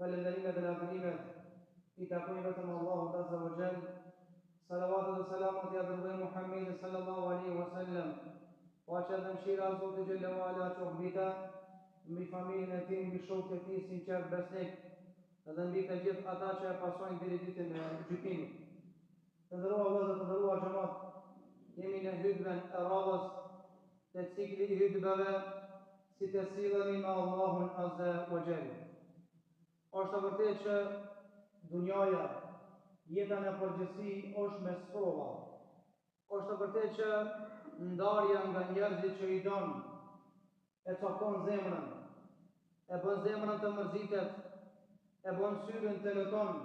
falënderimet dhe lavdërimet i takojnë vetëm Allahut Azza wa Jall. Salavatet dhe selamat ja dërgojmë Muhammedit sallallahu alaihi wasallam. Paqja dhe mëshira e Zotit xhallahu ala qoftë mbi familjen e tij, mbi shokët e tij sinqert besnik, dhe mbi të gjithë ata që e pasojnë deri ditën e gjykimit. Të nderuar vëllezër, të nderuar xhamat, jemi në hutben e radhës të cikli i hutbeve si të sillemi me Allahun Azza wa Jall. Është e vërtetë që dunjaja, jeta në përgjithësi është me sprova. Është e vërtetë që ndarja nga njerëzit që i don e cakton zemrën, e bën zemrën të mërzitet, e bën syrin të lëton.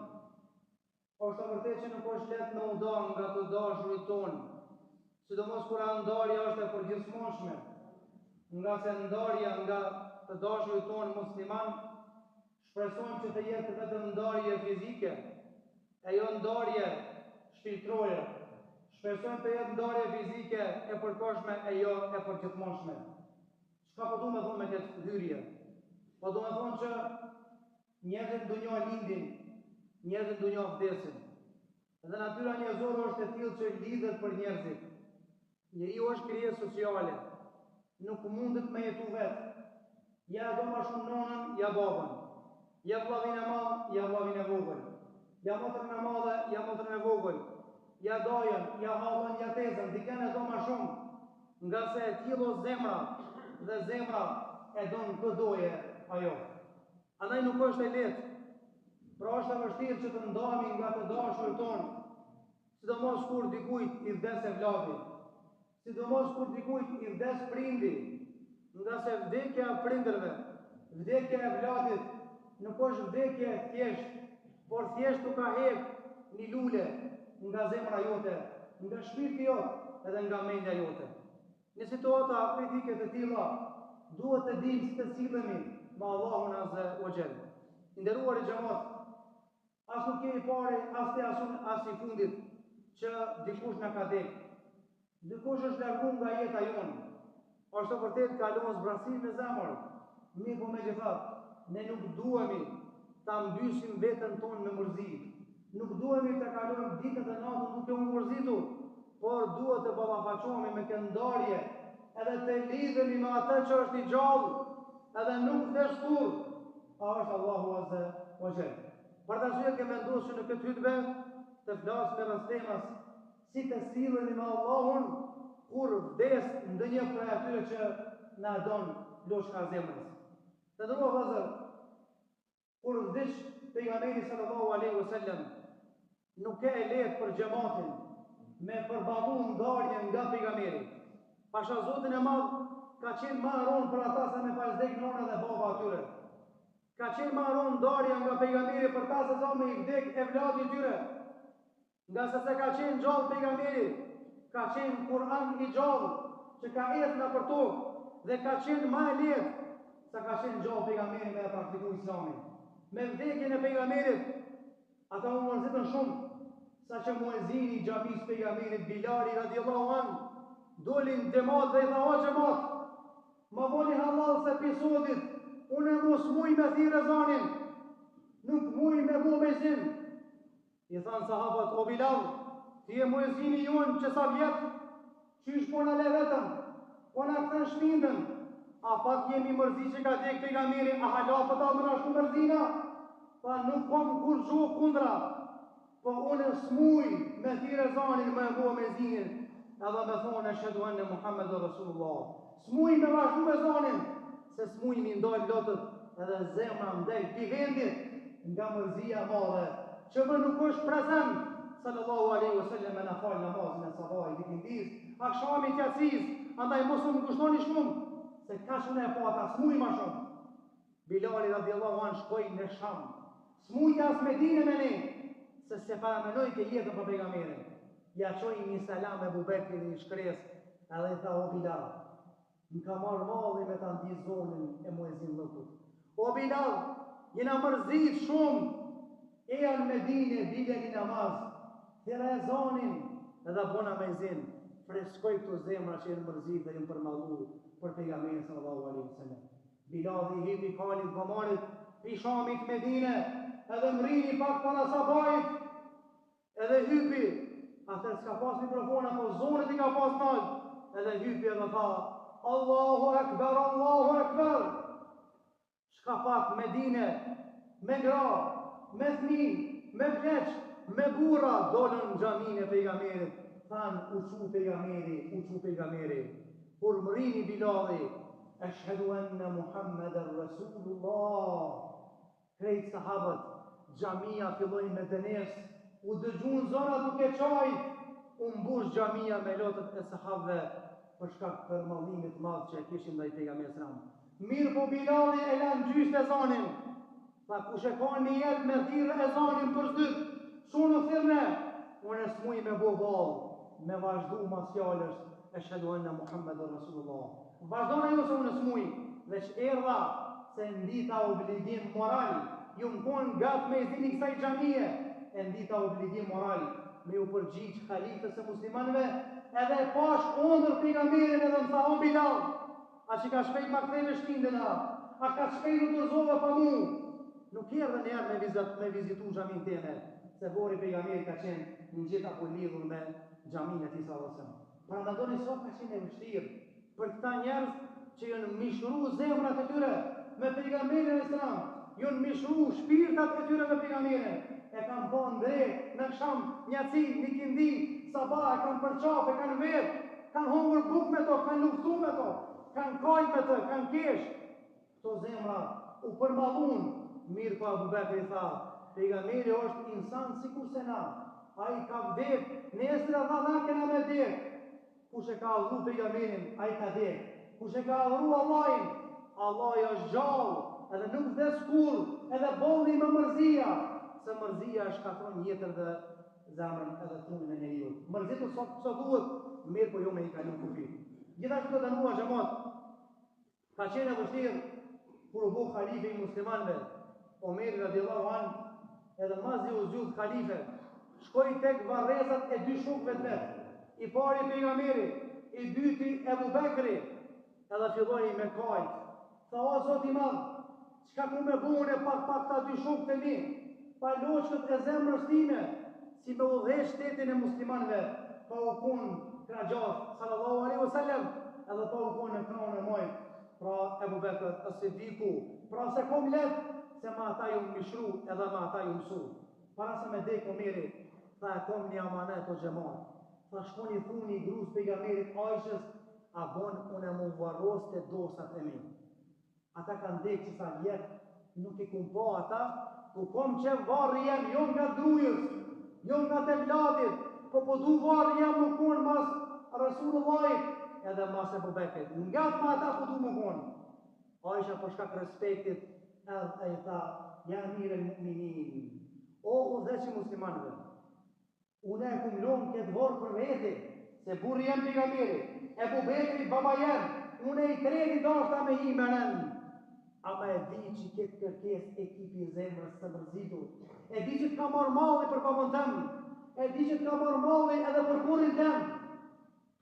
Është e vërtetë që nuk është lehtë me u dal nga të dashurit tonë, sidomos kur ndarja është e përgjithshme, nga se ndarja nga të dashurit tonë musliman shpresojmë që të jetë vetëm ndarje fizike, e jo ndarje shpirtërore. Shpresojmë të jetë ndarje fizike e përkohshme, e jo e përgjithshme. Çka po du me thonë me këtë hyrje? Po du me thonë që njerëzit në dunja lindin, njerëzit në dunja vdesin. Dhe natyra njerëzore është e tillë që lidhet për njerëzit. Njeriu është krijesë sociale, nuk mundet me jetu vetë. Ja do ma shumë nonën, ja babën. Ja vllavin e madh, ja vllavin e vogël. Ja motrën e madhe, ja motrën e vogël. Ja dajën, ja hallën, ja tezën, dikën e do ma shumë. Nga se e tillë zemra, dhe zemra e don këdoje ajo. Andaj nuk është e lehtë. Pra është e vështirë që të ndahemi nga të dashurit tonë, sidomos kur dikujt i vdes e vllavi, sidomos kur dikujt i vdes prindi, nga se vdekja e prindërve, vdekja e vllavit nuk është vdekje thjesht, por thjesht u ka hek një lule nga zemra jote, nga shpirti jot edhe nga mendja jote. Në situata kritike të tilla duhet të dimë si të sillemi me Allahun Azza wa Jall. Nderuar xhamat, as nuk kemi parë as i fundit që dikush na ka dhënë. Dikush është larguar nga jeta jonë. Është vërtet kalon zbrasim në zemër. Mirë po megjithatë, ne nuk duhemi ta mbysim veten tonë me mërzi. Nuk duhemi të kalojmë ditët e natën duke u mërzitur, por duhet të ballafaqohemi me këtë ndarje, edhe të lidhemi me atë që është i gjallë, edhe nuk vdes kurrë. Është Allahu Azza wa Jall. Për të arsye që vendosur në këtë hutbë të flas me rastëmas si të sillemi me Allahun kur vdes ndonjë prej atyre që na don loshka zemrës. Të nderuar vëllezër, kur vdes pejgamberi sallallahu alaihi wasallam, nuk e lehtë për xhamatin me përballu ndarjen nga pejgamberi. Pasha Zotin e Madh ka qenë më aron për ata sa me pasdek nona dhe baba atyre. Ka qenë më aron ndarja nga pejgamberi për ta se sa me i vdek e vladi i tyre. Nga se ka qenë gjallë pejgamberi, ka qenë Kur'an i gjallë që ka ecë nga për tokë dhe ka qenë më e lehtë sa ka qenë gjallë pejgamberi me e praktiku islamin. Me vdekjen e pejgamberit, ata u mërzitën shumë, sa që muezini i xhamisë pejgamberit Bilali radiallahu anhu dolin demat dhe i tha: "O xhamat, ma boni halal se episodit, unë mos muj me thirë ezanin, nuk muj me bu me zin." I thanë sahabat: "O Bilal, ti e muezini jonë që sa vjetë, qysh po në le vetëm, po në këtën shpindën, a pak jemi mërzi që ka dek pejgamberi, a hala për ta më nashku mërzina?" Pa nuk kom kur gjuhë kundra, po unë s'muj me thirë ezanin me bu me zinin, edhe me thonë ashhadu anna Muhammedur Rasulullah. S'muj me vazhdu me ezanin, se s'muj mi ndalë lotët edhe zemra ndaj pi vendit nga mërzia madhe, që më nuk është prezent sallallahu alaihi wasallam në falë namazin e sabahit, ikindis, akshamit, yatsis, andaj mos më kushtoni shumë, se ka shumë e pata, s'muj ma shumë. Bilali radiallahu anhu shkoi në Sham, s'muj as Medinë me ne, se se paramenoj ke jetën për pejgamberin. Ja qoj një salam e Bubekri një shkres, edhe i tha: "O Bilal, më ka marrë malli me ta ndi zonën e muezin lëkut. O Bilal, jena mërzit shumë, e janë Medinë, bile një namaz, thira e zonin, edhe bona me zin, freskoj këto zemra që jenë mërzit dhe jenë përmallu për pejgamberin sallallahu alaihi wasallam." Bilal i hiti kalit vëmarit, i Shamit Medine, edhe mrini pak para sabajit, edhe hypi, atër s'ka pas mikrofon, apo zonët i ka pas nalt, edhe hypi edhe tha, Allahu Akbar, Allahu Akbar. Shka pak Medine, me gra, me thmin, me pleq, me bura, dolën në xhamin e pejgamberit, than, uçu pejgamberi, kur mrini Bilali, Ashhadu anna Muhammeden Rasulullah. Krejt sahabët, xhamia filloi me dënes, u dëgjun zona duke qajt, u mbush xhamia me lotët e sahabëve për shkak të mallimit madh që e kishin ndaj pejgamberit sallallahu alajhi wasallam. Mirë po Bilali e lan gjysë ezanin. Tha kush e ka një jetë me thirrë ezanin për zdyt, çunë thirrne, unë smuj me bo ballë, me vazhdu mas fjalës Ashhadu anna Muhammeden Rasulullah. Vazhdona ju se unë smuj, veç erdha se ndita obligim moral, ju më konë gatë me izini kësaj xhamie, e ndita obligim moral, me ju përgjigj khalifës e muslimanëve, edhe pash ondër pejgamberin edhe më tha, o Bilal, a që ka shpejt ma ktheve shtindena, a ka shpejt u tërzove pa mu, nuk erdhe njerë me vizitu xhamin teme, se vori pejgamberi ka qenë në gjitha po lidhur me xhamin e tij sallallahu alajhi wasallam. Pra më doni sot ka qenë e vështirë për këta njerëz që janë mishru zemrat e tyre me pejgamberin e Islam, janë mishru shpirtat e tyre me pejgamberin, e kanë bën drejt në sham, njaci, një kindi, sabah, e kanë përqaf, e kanë vetë, kanë hongër buk me to, kanë luftu me to, kanë kajt me të, kanë kesh. Këto zemra u përmallun, mirë pa Abu Bekri tha, pejgamberi është insan sikur se na, ai ka vdek, nesër dha na kena me vdek. Kush e ka adhuru pejgamberin, ai ka vdek. Kush e ka adhuru Allahin, Allahi është gjallë, edhe nuk vdes kur, edhe bolli me mërzia, se mërzia shkatron jetën dhe zemrën edhe trunin e njeriu. Mërzitu sot duhet, mirë po jo me i kalu kufi. Gjithashtu të dënuar xhamat, ka qenë e vështirë kur u bë halife i muslimanëve, Omeri radiallahu anhu, edhe mazi u zgjudh halife, shkoi tek varrezat e dy shokëve të vet. I pari pejgamberi, i dyti Ebu Bekri, edhe filloi me kajt. Tha o Zoti i Madh, çka ku me bune pak ta dy shokët e mi, pa loçkët e zemrës time, si me udhëheq shtetin e muslimanëve, pa u kun kragjat sallallahu alaihi wasallam, edhe pa u kun në kronë e moj, pra Ebu Bekr as-Siddiku, pra se kom let, se ma ata ju mishru edhe ma ata ju mësu. Para se me dek Omeri, tha e kom një amanet o xhamat. Tha shkoni thuni grus pejgamberit Aishës, a bon unë mu varros të dosat e mi. Ata kanë dek që sa jetë, nuk i kum pa ata, ku kom që varri jem, jo nga drujës, jo nga të vladit, po du varri jem më konë mas Rasulullahit, edhe mas Ebu Bekrit. Nga të ma ata po du më konë. Aisha për shkak respektit, edhe e tha, ja mire mu'minin, o udhëheqi muslimanëve, une e kum lonë këtë vorë për veti, se burri jem pejgamberi, Ebu Bekri baba jem, une i treti dashta me hi me rënë. Ama e di që këtë kërkes ekipi i zemrës të mërzitur, e di që të ka marrë malli për babën tëmë, e di që të ka marrë malli edhe për burrin tëmë,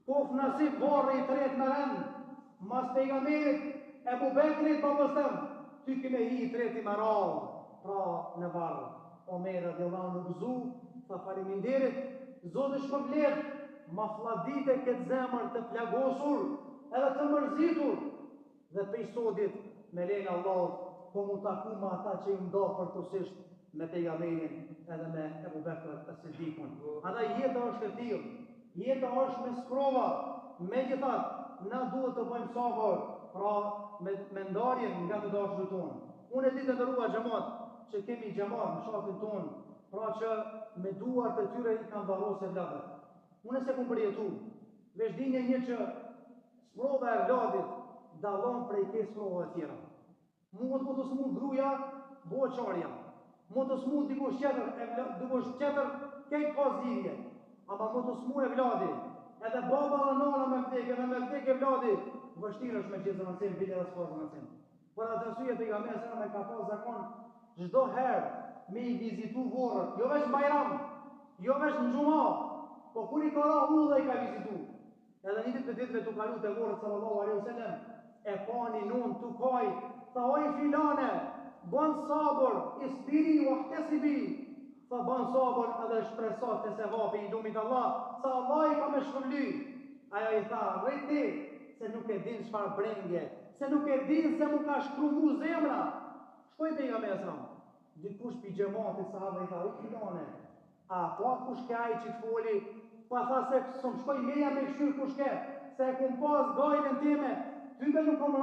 kof nasib varri i tret me rënë, mas pejgamberit Ebu Bekrit babës tëmë, ty kime hi i treti me rallë, pra në varë. Omer radiallahu anhu nuk gëzu, tha faleminderit, Zoti shpërblet, ma fladite këtë zemër të plagosur, edhe të mërzitur, dhe pej sodit me lejnë Allah, po mu taku ma ata që i mdo përtosisht me pejgamberin edhe me Ebu Bekr as-Sidikun. Andaj jeta është e tillë, jeta është me sprova, megjithatë na duhet të bëjmë sabër, pra me ndarjen nga të dashurët tonë. Unë e di të ndëruar xhamat, që kemi xhamat në shafin tonë, pra që me duart e tyre i kanë varrosur vladët. Unë se kum përjetu, veç dinje një që sprova e vladit dallon prej ke sprova të tjera. Mund të smut gruaja, bëhet çarja. Mund të smut dikush tjetër, këtë ka zgjidhje. Ama mund të smut e vladi, edhe baba dhe nana me vdek, edhe me vdek e vladi, vështirë është me gjithë zëvënësim, bile dhe s'ka zëvënësim. Për atë arsye pejgamberi sa me ka pas zakon, çdo herë me i vizitu vorrët, jo veç Bajram, jo veç në xhuma, po kur i ka ra udhë i ka vizitu. Edhe një ditë për ditëve tu kalu te vorrët sallallahu alaihi wasallam, e pani nun tu kaj, tha oj filane, bën sabër, isbiri wa ihtasibi. Tha bën sabër edhe shpreso të se vapi i lumit Allah, sa Allah i ka me shpërbly. Ajo i tha, rriti, se nuk e din çfarë brengje, se nuk e din se mu ka shkrumu zemra. Shkoj pejgamberi sa. Dikush pi xhamatit sahabë i tha, u filone, a po kush ka ai që të foli, pa tha se s'm shkoj meja me këshyr kush ke, se e kum pas gojën time, tybe nuk kom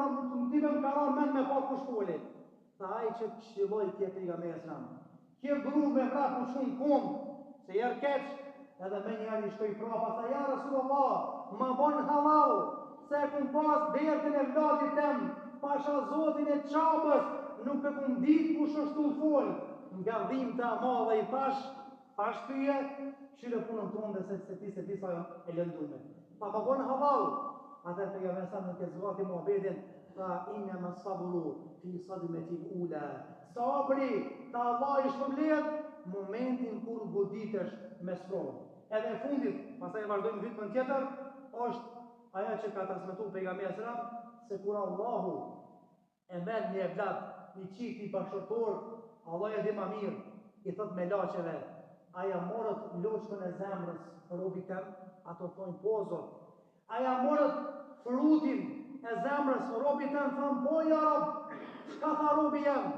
tybe më ka rënë mend me pa kush foli. Tha ai që këshilloi ke pejgamberi sa. Kjo gru me vrapu shumë kum, se jerë keq, edhe me njëri shkoj prapa, tha ja Rasulullah, ma bon halal, se kum pas dertin e vladit tem, pasha zotin e qabës, nuk e kum dit kush është të fol, nga dhim të amadhe i pash tyje, qyre punën tonë dhe se ti sa e lëndume. Tha ma bon halal, atër pejgamberi sa nuk e zgati muhabetin, tha inna ma sabru fi sadmetil ula. Sabri, ta Allah i shpërblet, momentin kur goditesh me sprovë. Edhe në fundit, pastaj vazhdojmë vitën tjetër, është aja që ka transmetuar pejgamberi sallallahu alajhi wasallam, se kur Allahu e merr një evlat, një çift i bashkëtor, Allah e di më mirë, i thot me laçeve, aja morët loçkën e zemrës robi tem, ato thonë po Zot. Aja morët frutin e zemrës robi tem, thonë po ja Rob. Çka tha robi jam?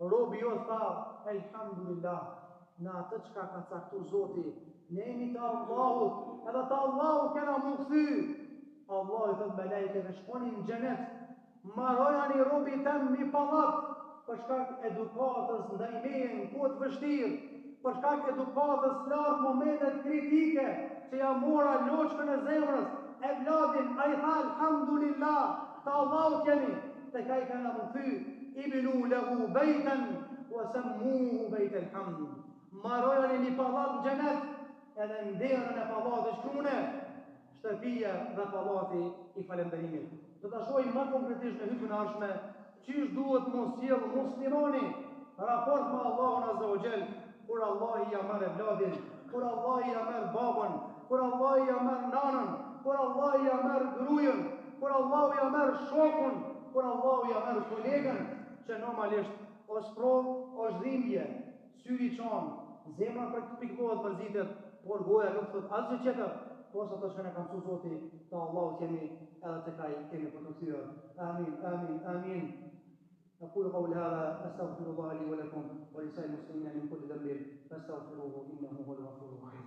Robi jo tha, elhamdulillah, në atë çka ka caktuar Zoti, ne jemi të Allahut, edhe të Allahut kena mu kthy. Allah i thot me lejkeve, shkoni në xhenet, marojani robi tem mi pallat, për shkak edukatës ndaj meje në kohë të vështirë, për shkak edukatës larg momentet kritike, që ja mora loçkën e zemrës, e vladin, a i tha alhamdulillah, të Allahut jemi, te ka i kana mu kthy. Ibnu lahu bejten wa sammuhu bejt el hamd. Marojani një pallat në xhenet, edhe nderën e pallatit shkrune, shtëpia dhe pallati i falënderimit. Do ta shohim më konkretisht në hutbën e ardhshme, çish duhet mos sjell muslimani raport me Allahun Azza wa Jall, kur Allah i merr vladin, kur Allah i merr babën, kur Allah i merr nanën, kur Allah i merr grujën, kur Allah i merr shokun, kur Allah i merr kolegën, që normalisht është provë, është dhimbje, syri çon, zemra pikëllohet mërzitet, por goja nuk thot asgjë tjetër, posa ato që ne ka mësuar Zoti, te Allahu jemi edhe tek ai kemi për të kthyer. Amin, amin, amin. أقول قولي هذا أستغفر الله لي ولكم ولسائر المسلمين من كل ذنب فاستغفروه إنه هو الغفور الرحيم.